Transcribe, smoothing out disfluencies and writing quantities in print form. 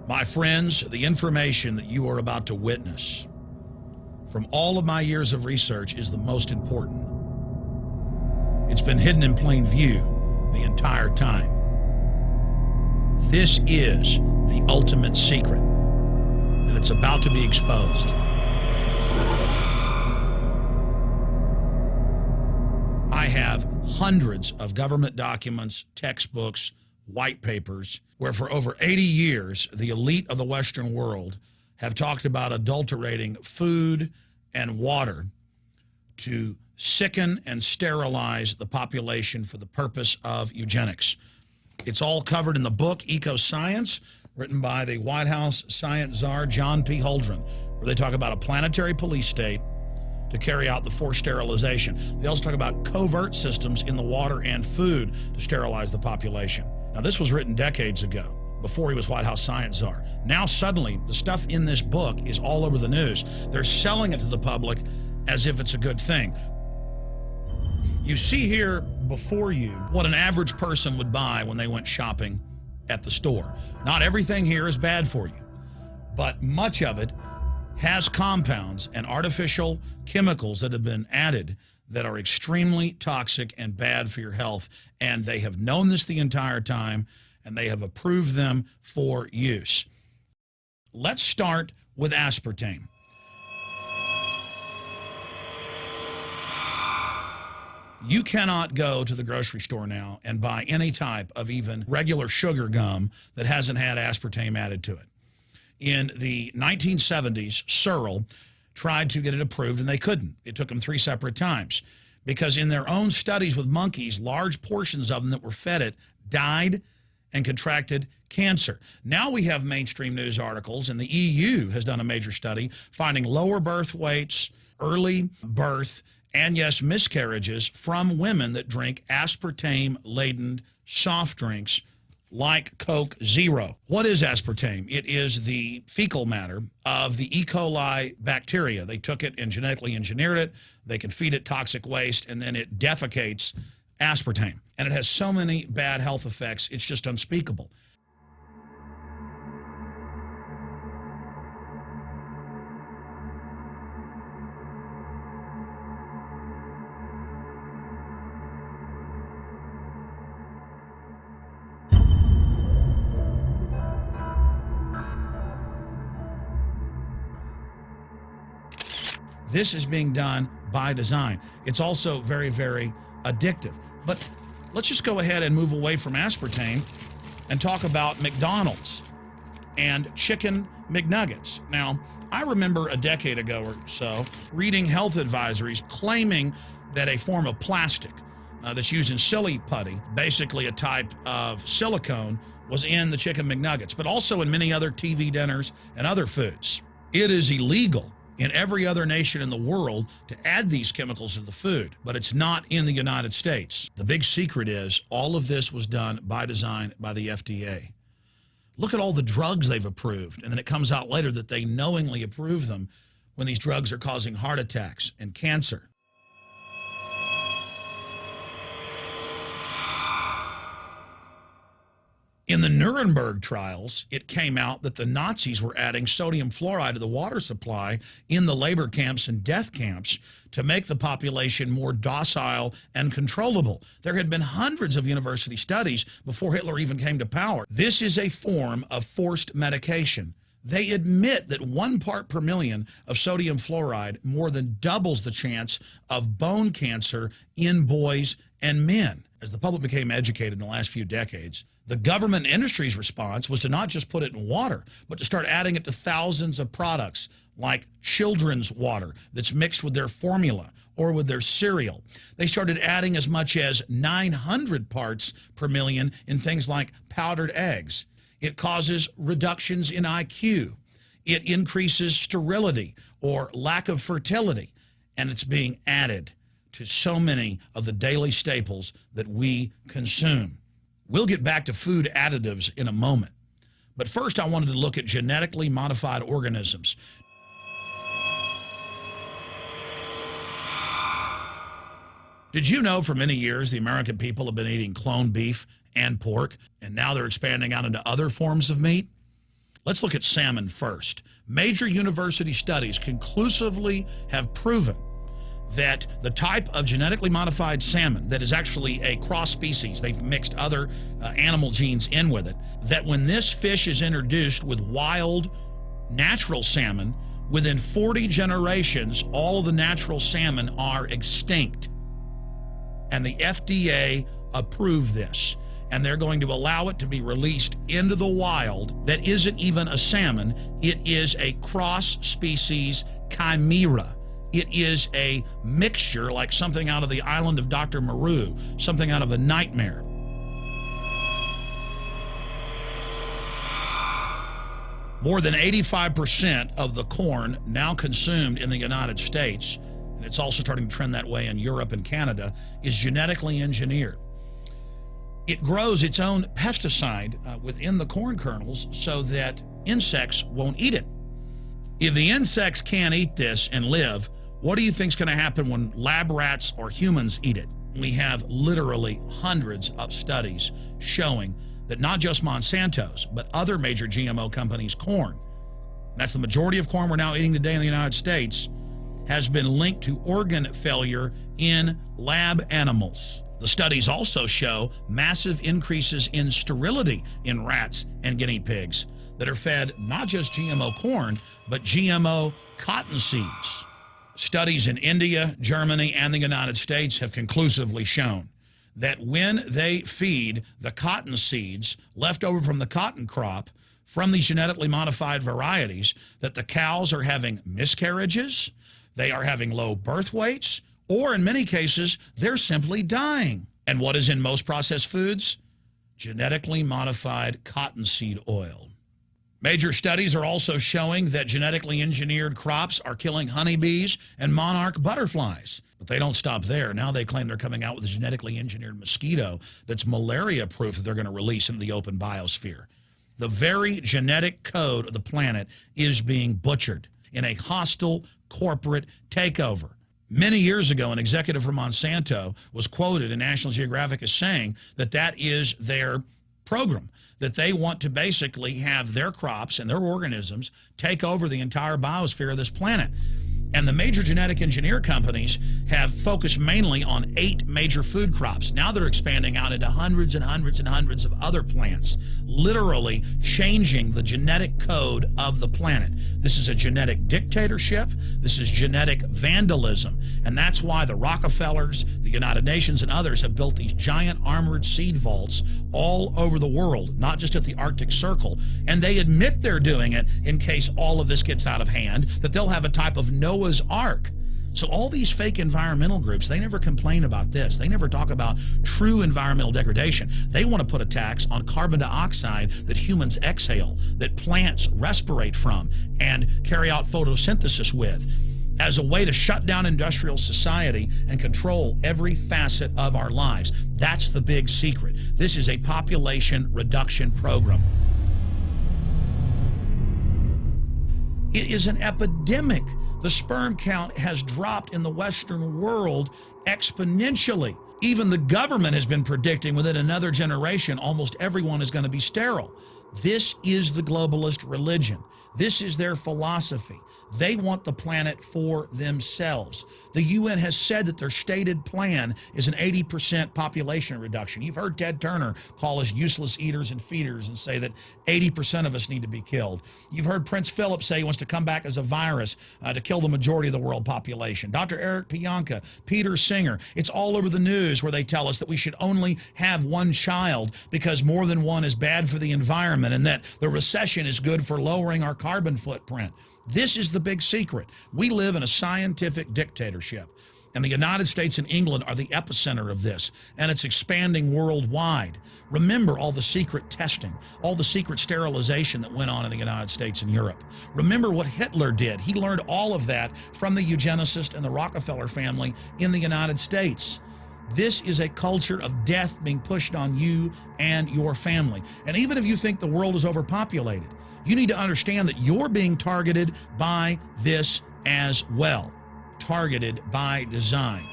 My friends, the information that you are about to witness from all of my years of research is the most important. It's been hidden in plain view the entire time. This is the ultimate secret, and it's about to be exposed. I have hundreds of government documents, textbooks, white papers, where for over 80 years, the elite of the Western world have talked about adulterating food and water to sicken and sterilize the population for the purpose of eugenics. It's all covered in the book Eco-Science, written by the White House science czar, John P. Holdren, where they talk about a planetary police state to carry out the forced sterilization. They also talk about covert systems in the water and food to sterilize the population. Now, this was written decades ago, before he was White House science czar. Now, suddenly, the stuff in this book is all over the news. They're selling it to the public as if it's a good thing. You see here before you what an average person would buy when they went shopping at the store. Not everything here is bad for you, but much of it has compounds and artificial chemicals that have been added that are extremely toxic and bad for your health, and they have known this the entire time, and they have approved them for use. Let's start with aspartame. You cannot go to the grocery store now and buy any type of even regular sugar gum that hasn't had aspartame added to it. In the 1970s, Searle tried to get it approved, and they couldn't. It took them 3 separate times because in their own studies with monkeys, large portions of them that were fed it died and contracted cancer. Now we have mainstream news articles, and the EU has done a major study finding lower birth weights, early birth, and yes, miscarriages from women that drink aspartame-laden soft drinks like Coke Zero. What is aspartame? It is the fecal matter of the E. coli bacteria. They took it and genetically engineered it. They can feed it toxic waste, and then it defecates aspartame. And it has so many bad health effects, it's just unspeakable. This is being done by design. It's also very, very addictive. But let's just go ahead and move away from aspartame and talk about McDonald's and chicken McNuggets. Now, I remember a decade ago or so reading health advisories claiming that a form of plastic that's used in silly putty, basically a type of silicone, was in the chicken McNuggets, but also in many other TV dinners and other foods. It is illegal in every other nation in the world to add these chemicals to the food, but it's not in the United States. The big secret is all of this was done by design by the FDA. Look at all the drugs they've approved, and then it comes out later that they knowingly approve them when these drugs are causing heart attacks and cancer. In the Nuremberg trials, it came out that the Nazis were adding sodium fluoride to the water supply in the labor camps and death camps to make the population more docile and controllable. There had been hundreds of university studies before Hitler even came to power. This is a form of forced medication. They admit that 1 part per million of sodium fluoride more than doubles the chance of bone cancer in boys and men. As the public became educated in the last few decades, the government and industry's response was to not just put it in water, but to start adding it to thousands of products like children's water that's mixed with their formula or with their cereal. They started adding as much as 900 parts per million in things like powdered eggs. It causes reductions in IQ. It increases sterility or lack of fertility, and it's being added to so many of the daily staples that we consume. We'll get back to food additives in a moment. But first, I wanted to look at genetically modified organisms. Did you know for many years the American people have been eating cloned beef and pork, and now they're expanding out into other forms of meat? Let's look at salmon first. Major university studies conclusively have proven that the type of genetically modified salmon that is actually a cross species, they've mixed other animal genes in with it, that when this fish is introduced with wild natural salmon, within 40 generations, all of the natural salmon are extinct. And the FDA approved this. And they're going to allow it to be released into the wild that isn't even a salmon. It is a cross-species chimera. It is a mixture like something out of the island of Dr. Moreau, something out of a nightmare. More than 85% of the corn now consumed in the United States, and it's also starting to trend that way in Europe and Canada, is genetically engineered. It grows its own pesticide within the corn kernels so that insects won't eat it. If the insects can't eat this and live, what do you think is going to happen when lab rats or humans eat it? We have literally hundreds of studies showing that not just Monsanto's, but other major GMO companies' corn, that's the majority of corn we're now eating today in the United States, has been linked to organ failure in lab animals. The studies also show massive increases in sterility in rats and guinea pigs that are fed not just GMO corn, but GMO cotton seeds. Studies in India, Germany, and the United States have conclusively shown that when they feed the cotton seeds left over from the cotton crop from these genetically modified varieties, that the cows are having miscarriages, they are having low birth weights, or in many cases, they're simply dying. And what is in most processed foods? Genetically modified cottonseed oil. Major studies are also showing that genetically engineered crops are killing honeybees and monarch butterflies. But they don't stop there. Now they claim they're coming out with a genetically engineered mosquito that's malaria-proof that they're going to release into the open biosphere. The very genetic code of the planet is being butchered in a hostile corporate takeover. Many years ago, an executive from Monsanto was quoted in National Geographic as saying that that is their program, that they want to basically have their crops and their organisms take over the entire biosphere of this planet. And the major genetic engineer companies have focused mainly on 8 major food crops. Now they're expanding out into hundreds and hundreds and hundreds of other plants, literally changing the genetic code of the planet. This is a genetic dictatorship. This is genetic vandalism. And that's why the Rockefellers, the United Nations, and others have built these giant armored seed vaults all over the world, not just at the Arctic Circle. And they admit they're doing it in case all of this gets out of hand, that they'll have a type of Noah's Ark. So all these fake environmental groups, they never complain about this. They never talk about true environmental degradation. They want to put a tax on carbon dioxide that humans exhale, that plants respirate from and carry out photosynthesis with, as a way to shut down industrial society and control every facet of our lives. That's the big secret. This is a population reduction program. It is an epidemic. The sperm count has dropped in the Western world exponentially. Even the government has been predicting within another generation, almost everyone is going to be sterile. This is the globalist religion. This is their philosophy. They want the planet for themselves. The UN has said that their stated plan is an 80% population reduction. You've heard Ted Turner call us useless eaters and feeders and say that 80% of us need to be killed. You've heard Prince Philip say he wants to come back as a virus to kill the majority of the world population. Dr. Eric Pianka, Peter Singer, it's all over the news where they tell us that we should only have one child because more than one is bad for the environment and that the recession is good for lowering our carbon footprint. This is the big secret. We live in a scientific dictatorship, and the United States and England are the epicenter of this, and it's expanding worldwide. Remember all the secret testing, all the secret sterilization that went on in the United States and Europe. Remember what Hitler did. He learned all of that from the eugenicist and the Rockefeller family in the United States. This is a culture of death being pushed on you and your family. And even if you think the world is overpopulated, you need to understand that you're being targeted by this as well. Targeted by design.